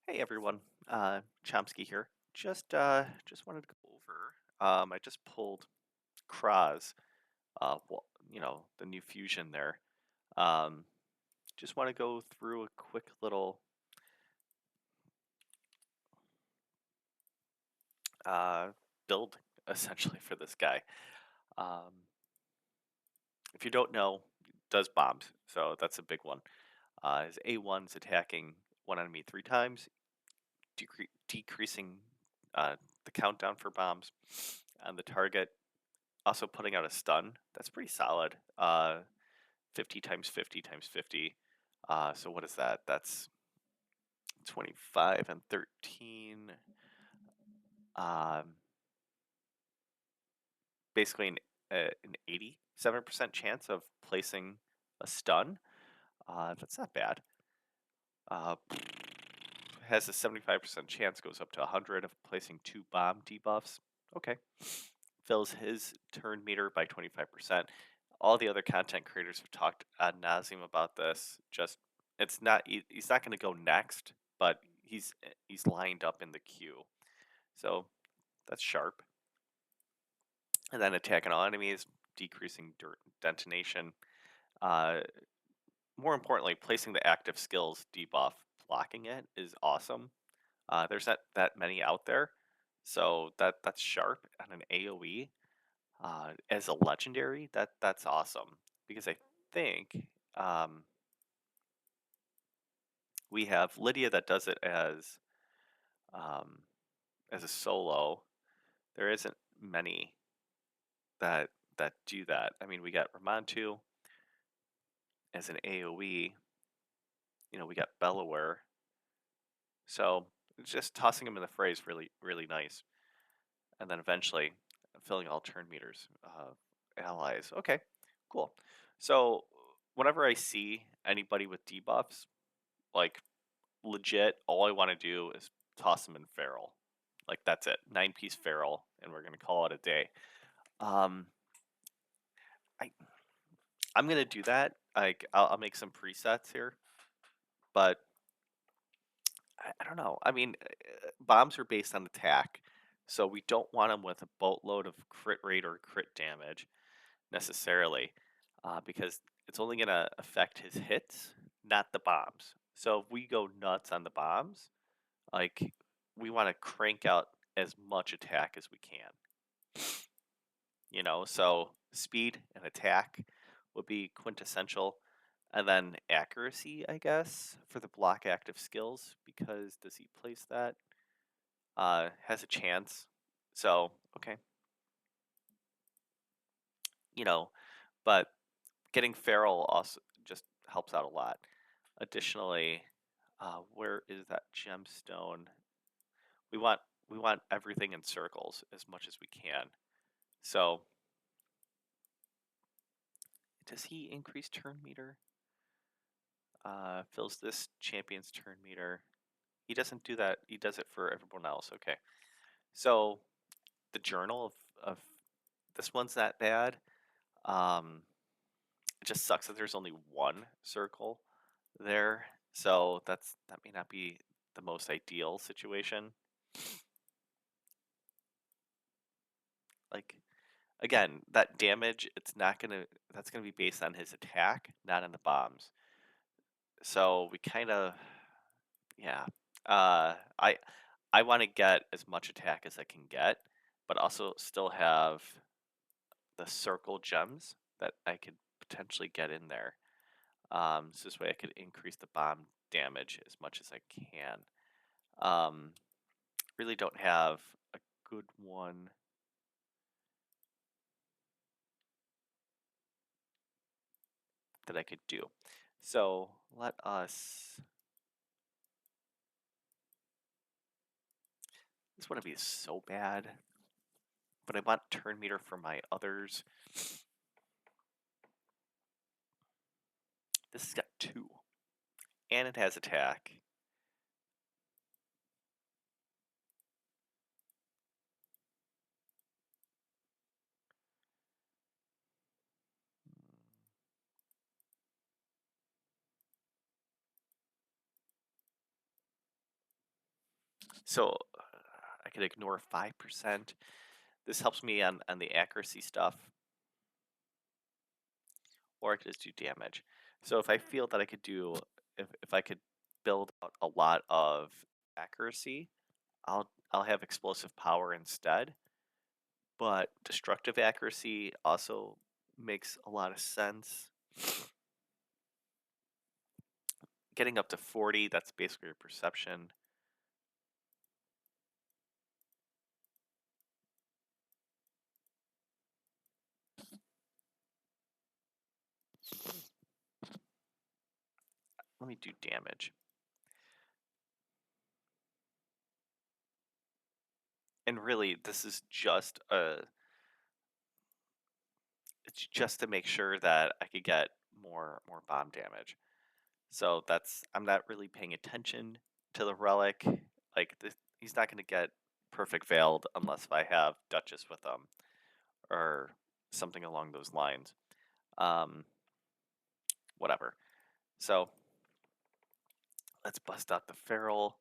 Hey everyone, Chomsky here. Just wanted to go over. I just pulled Kroz, the new fusion there. Um, just want to go through a quick little uh, build essentially for this guy. Um, if you don't know, does bombs, so that's a big one. His A1's attacking one enemy 3 times, decreasing the countdown for bombs on the target. Also putting out a stun, that's pretty solid. 50 times 50 times 50. So what is that? That's 25 and 13. Um, basically an 87% chance of placing a stun. That's not bad. Uh, has a 75% chance, goes up to 100 of placing 2 bomb debuffs. Okay. Fills his turn meter by 25%. All the other content creators have talked ad nauseum about this. Just he's not going to go next, but he's lined up in the queue. So that's sharp. And then attacking all enemies, decreasing detonation. Uh, More importantly, placing the active skills debuff, blocking it is awesome. There's not that many out there, so that's sharp on an AOE. As a legendary, that's awesome because I think we have Lydia that does it um, as a solo. There isn't many that do that. I mean, we got Ramontu as an AOE. We got Bellower. So just tossing them in the fray is really nice. And then eventually filling all turn meters allies. Okay, cool. So whenever I see anybody with debuffs, like legit, all I want to do is toss them in feral. Like that's it, 9-piece feral, and we're gonna call it a day. Um, I I'm gonna do that. Like I'll make some presets here, but I don't know. I mean, bombs are based on attack, so we don't want them with a boatload of crit rate or crit damage necessarily, because it's only gonna affect his hits, not the bombs. So if we go nuts on the bombs, like we want to crank out as much attack as we can. So speed and attack would be quintessential, and then accuracy, I guess, for the block active skills, because does he place that? Has a chance. So okay, you know, but getting feral also just helps out a lot. Additionally, where is that gemstone? We want we want everything in circles as much as we can. So does he increase turn meter? Fills this champion's turn meter. He doesn't do that. He does it for everyone else. Okay. So the journal of this one's not bad. Um, it just sucks that there's only one circle there. So that may not be the most ideal situation. Like again, that damage, that's gonna be based on his attack, not on the bombs. So we kind of, yeah. Uh, I I want to get as much attack as I can get, but also still have the circle gems that I could potentially get in there. So this way I could increase the bomb damage as much as I can. Um, really don't have a good one. That I could do. So let us. This wouldn't be so bad, but I want turn meter for my others. This has got 2, and it has attack. So I could ignore 5%. This helps me on the accuracy stuff, or I could just do damage. So if I feel that I could do, if I could build out a lot of accuracy, I'll have explosive power instead. But destructive accuracy also makes a lot of sense. Getting up to 40, that's basically your perception. Let me do damage. And really, this is just it's just to make sure that I could get more bomb damage. So I'm not really paying attention to the relic. Like this, he's not going to get perfect veiled unless if I have Duchess with him or something along those lines. Um, Whatever. So let's bust out the feral.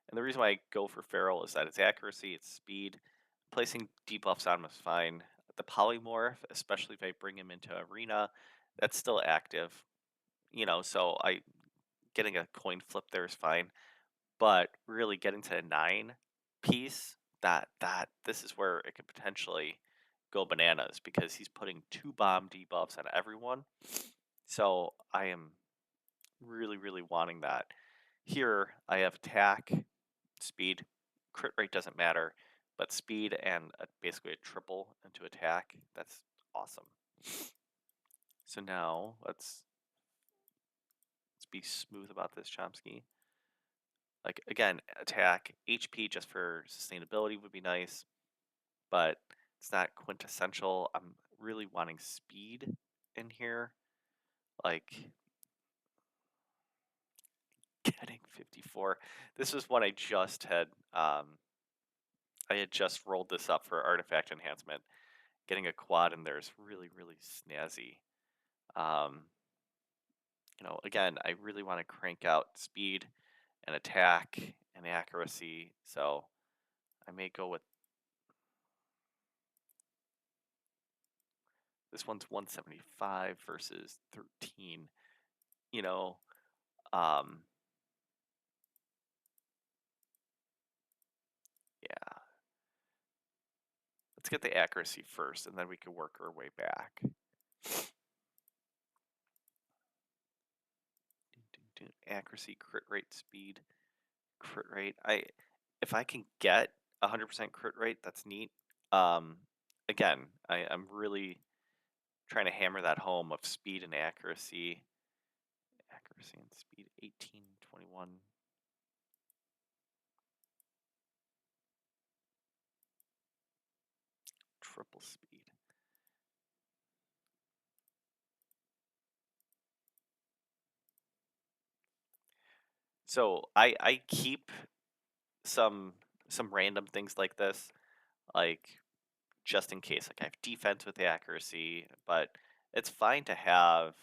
And the reason why I go for feral is that it's accuracy, it's speed. Placing debuffs on him is fine. The polymorph, especially if I bring him into arena, that's still active. So I getting a coin flip there is fine. But really getting to a 9 piece, that this is where it could potentially go bananas because he's putting 2 bomb debuffs on everyone. So I am really, really wanting that. Here I have attack, speed, crit rate doesn't matter, but speed and basically a triple into attack, that's awesome. So now let's be smooth about this, Chomsky. Like again, attack, HP just for sustainability would be nice, but it's not quintessential. I'm really wanting speed in here. Like getting 54. This is what I just had I had just rolled this up for artifact enhancement. Getting a quad in there is really, really snazzy. Um, again, I really want to crank out speed and attack and accuracy, so I may go with this one's 175 versus 13. You know, um, yeah. Let's get the accuracy first, and then we can work our way back. Accuracy, crit rate, speed, crit rate. If I can get 100% crit rate, that's neat. Um, Again, I'm really trying to hammer that home of speed and accuracy. Accuracy and speed, 18, 21. Triple speed. So I keep some random things like this, like just in case. Like I have defense with the accuracy, but it's fine to have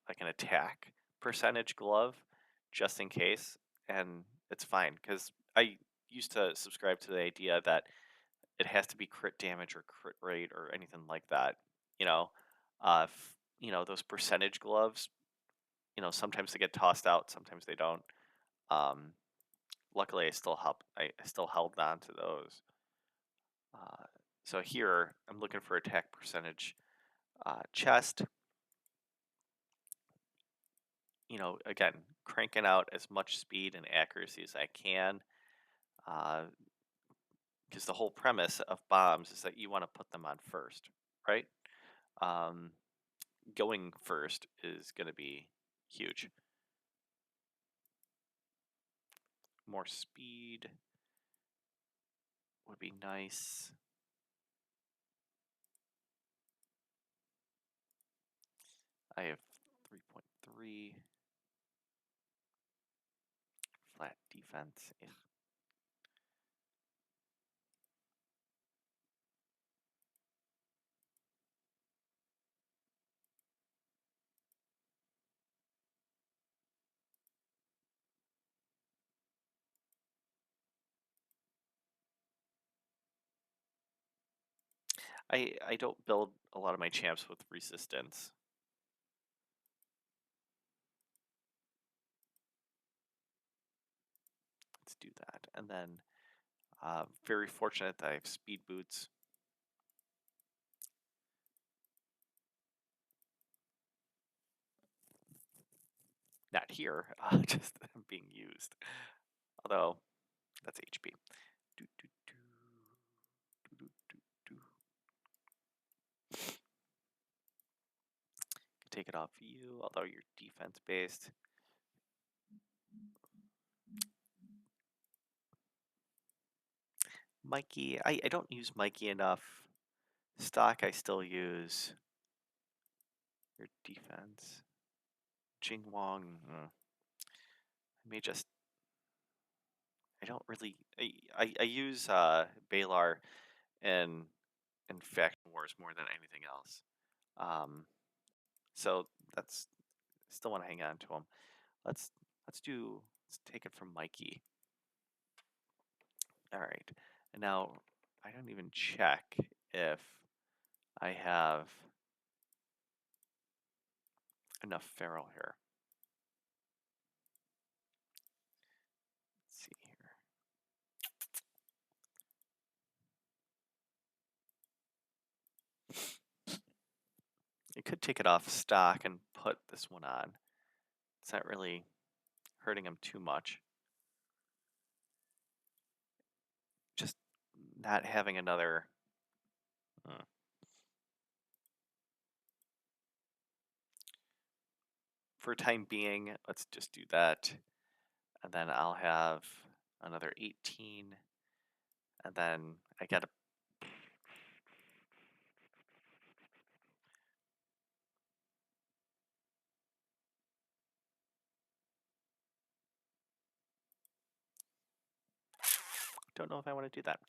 like an attack percentage glove just in case, and it's fine because I used to subscribe to the idea that it has to be crit damage or crit rate or anything like that. You know, those percentage gloves. Sometimes they get tossed out, sometimes they don't. Um, Luckily, I still held on to those. Uh, so here, I'm looking for attack percentage chest. Again, cranking out as much speed and accuracy as I can. Because the whole premise of bombs is that you want to put them on first, right? Um, Going first is going to be huge. More speed would be nice. I have 3.3 flat defense. Yeah. I don't build a lot of my champs with resistance. Let's do that. And then very fortunate that I have speed boots. Not here, just being used. Although, that's HP. Do, do, do, do, do, do. Take it off you, although you're defense based. Mikey, I don't use Mikey enough. Stock I still use. Your defense. Jing Wong. I may just. I don't really. I use Balar in Faction Wars more than anything else. So that's still want to hang on to him. Let's take it from Mikey. All right, and now I don't even check if I have enough feral here. Let's see here. You could take it off stock and put this one on. It's not really hurting him too much. Just not having another. For time being, let's just do that. And then I'll have another 18. And then I got to. Don't know if I want to do that.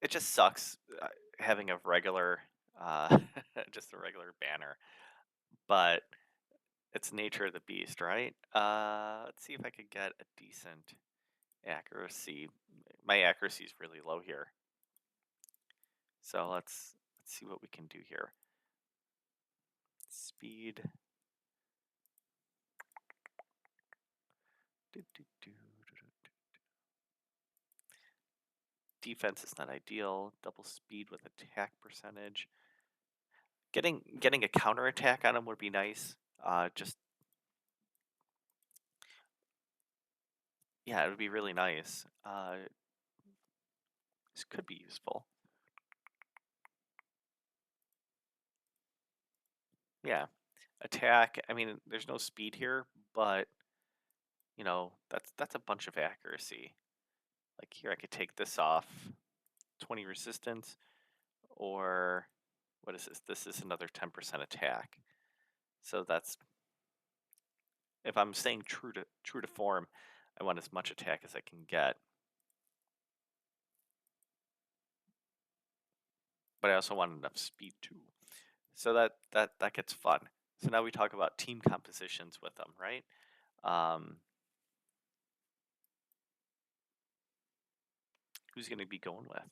It just sucks having a regular, just a regular banner, but it's nature of the beast, right? Let's see if I could get a decent accuracy. My accuracy is really low here, so let's see what we can do here. Speed. Defense is not ideal. Double speed with attack percentage. Getting a counterattack on him would be nice. Just yeah, it would be really nice. This could be useful. Yeah, attack. I mean, there's no speed here, but you know that's a bunch of accuracy. Like here, I could take this off, 20 resistance, or what is this? This is another 10% attack. So that's if I'm staying true to form, I want as much attack as I can get. But I also want enough speed too. So that gets fun. So now we talk about team compositions with them, right? Who's going to be going with?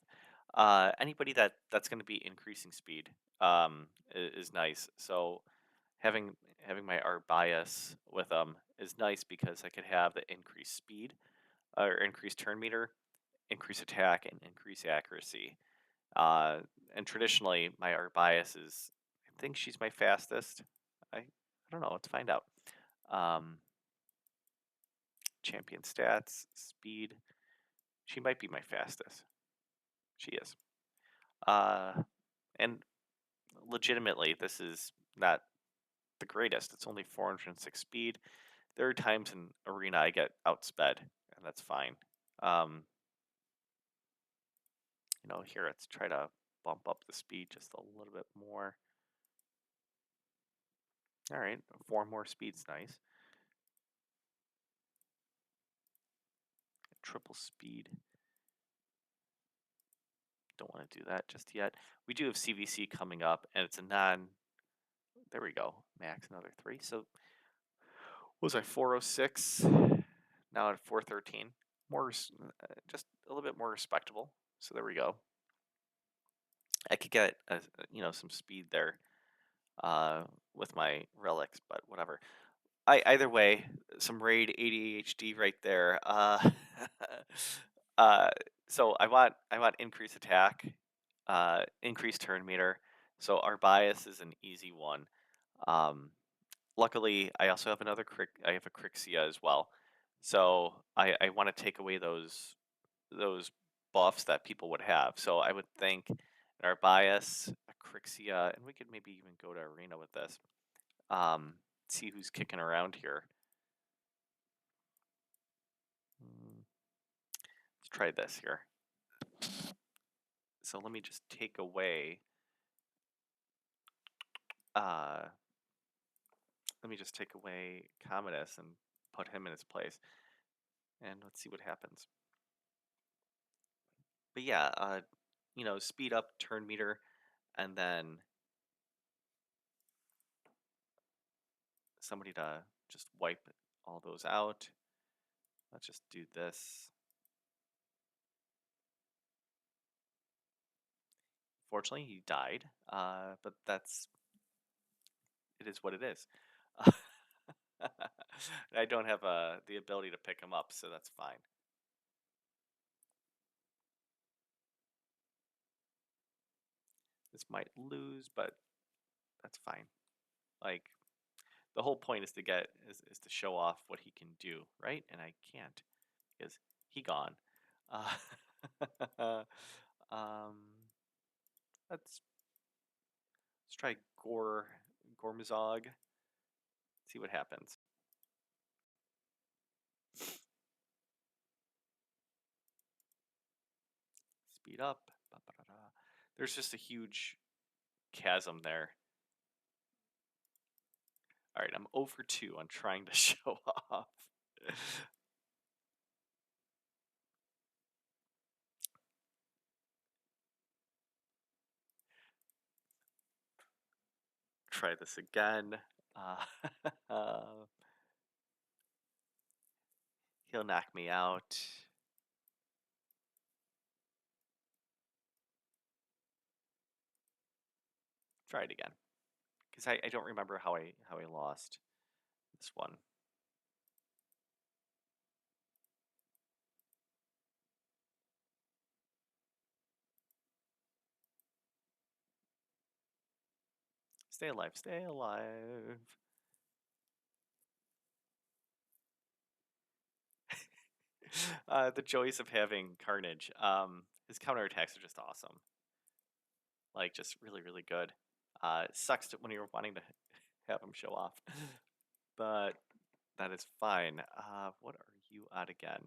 Anybody that's going to be increasing speed is nice. So having my art bias with them is nice because I could have the increased speed or increased turn meter, increase attack, and increase accuracy. And traditionally, my art bias is, I think she's my fastest. I don't know. Let's find out. Champion stats, speed. She might be my fastest. She is. And legitimately, this is not the greatest. It's only 406 speed. There are times in arena I get outsped, and that's fine. You know, here let's try to bump up the speed just a little bit more. All right, 4 more speed's nice. Triple speed. Don't want to do that just yet. We do have CVC coming up, and it's a non. There we go. Max another 3. So what was I 406? Now at 413. More, just a little bit more respectable. So there we go. I could get some speed there uh, with my relics, but whatever. Either way, some raid ADHD right there. Uh, so I want increased attack, increased turn meter. So our bias is an easy one. Um, Luckily, I also have I have a Crixia as well. So I want to take away those buffs that people would have. So I would think in our bias, a Crixia, and we could maybe even go to arena with this. Um, See who's kicking around here. Let's try this here. So let me just take away. Uh, Let me just take away Commodus and put him in his place, and let's see what happens. But yeah, speed up turn meter, and then somebody to just wipe all those out. Let's just do this. Fortunately, he died, but it is what it is. I don't have the ability to pick him up, so that's fine. This might lose, but that's fine. Like, the whole point is is to show off what he can do, right? And I can't because he gone. Uh, um, let's try Gormazog. See what happens. Speed up. Ba-ba-da-da. There's just a huge chasm there. All right, I'm over 2 on trying to show off. Try this again. He'll knock me out. Try it again, because I don't remember how I lost this one. Stay alive, stay alive. The joys of having Carnage. His counterattacks are just awesome. Like, just really, really good. It sucks when you're wanting to have him show off, but that is fine. What are you at again?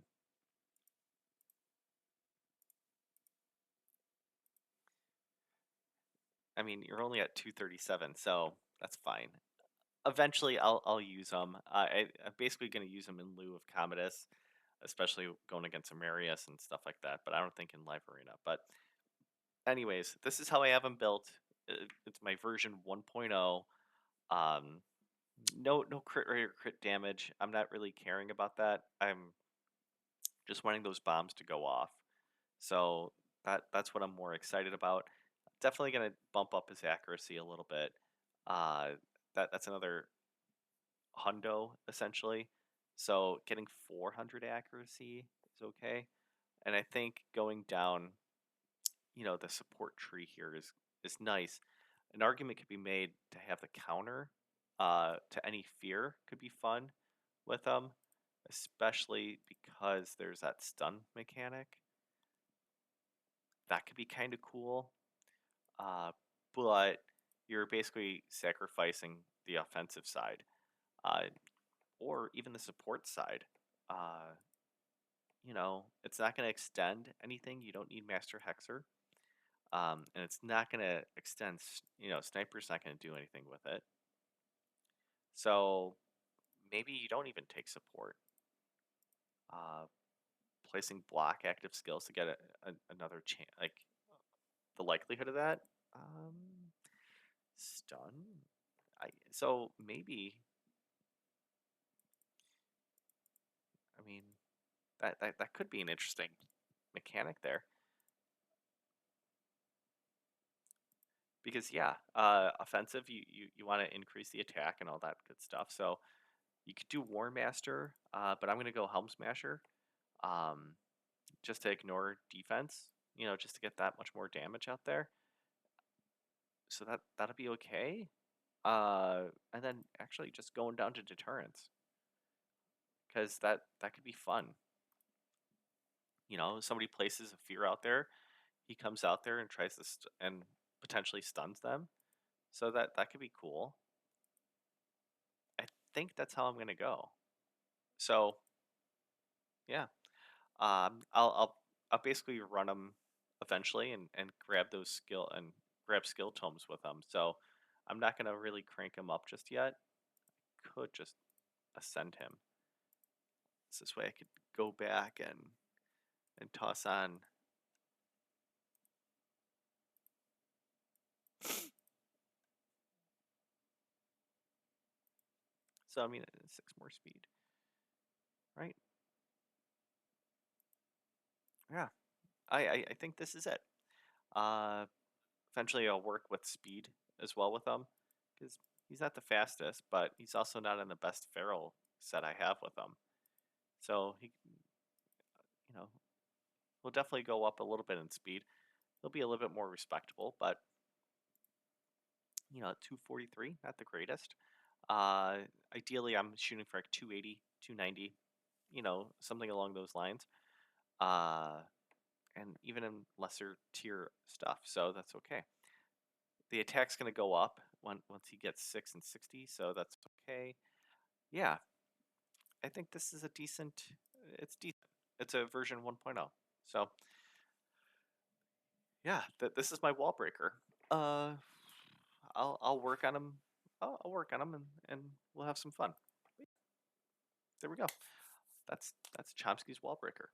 I mean, you're only at 237, so that's fine. Eventually, I'll use them. I'm basically going to use them in lieu of Commodus, especially going against Amarius and stuff like that. But I don't think in live arena. But anyways, this is how I have them built. It's my version 1.0. Um, no crit rate or crit damage. I'm not really caring about that. I'm just wanting those bombs to go off. So that's what I'm more excited about. Definitely gonna bump up his accuracy a little bit. Uh, that's another hundo essentially. So getting 400 accuracy is okay. And I think going down, the support tree here is nice. An argument could be made to have the counter to any fear could be fun with them, especially because there's that stun mechanic. That could be kind of cool. Uh, but you're basically sacrificing the offensive side, uh, or even the support side. Uh, it's not going to extend anything. You don't need Master Hexer. And it's not going to extend, Sniper's not going to do anything with it. So maybe you don't even take support. Uh, Placing block active skills to get another chance, like the likelihood of that. Stun. So maybe. I mean, that could be an interesting mechanic there. because yeah, offensive, you want to increase the attack and all that good stuff. So you could do War Master, but I'm gonna go Helm Smasher, um, just to ignore defense. Just to get that much more damage out there. So that'll be okay. And then actually just going down to deterrence, because that could be fun. Somebody places a fear out there, he comes out there and tries to and potentially stuns them. So that could be cool. I think that's how I'm gonna go. So yeah, I'll basically run them eventually and grab those grab skill tomes with them. So I'm not gonna really crank him up just yet. Could just ascend him. So this way I could go back and toss on. So I mean 6 more speed, right? Yeah, I think this is it. Uh, Eventually I'll work with speed as well with him, because he's not the fastest, but he's also not in the best feral set I have with him. So you know, he'll definitely go up a little bit in speed. He'll be a little bit more respectable, but 243, not the greatest. Uh, Ideally, I'm shooting for like 280, 290, something along those lines. Uh, and even in lesser tier stuff, so that's okay. The attack's going to go up once he gets 6 and 60, so that's okay. Yeah, I think this is it's decent. It's a version 1.0. So, yeah, this is my wall breaker. Uh, I'll work on them. I'll work on them and we'll have some fun. There we go. That's Chomsky's wall breaker.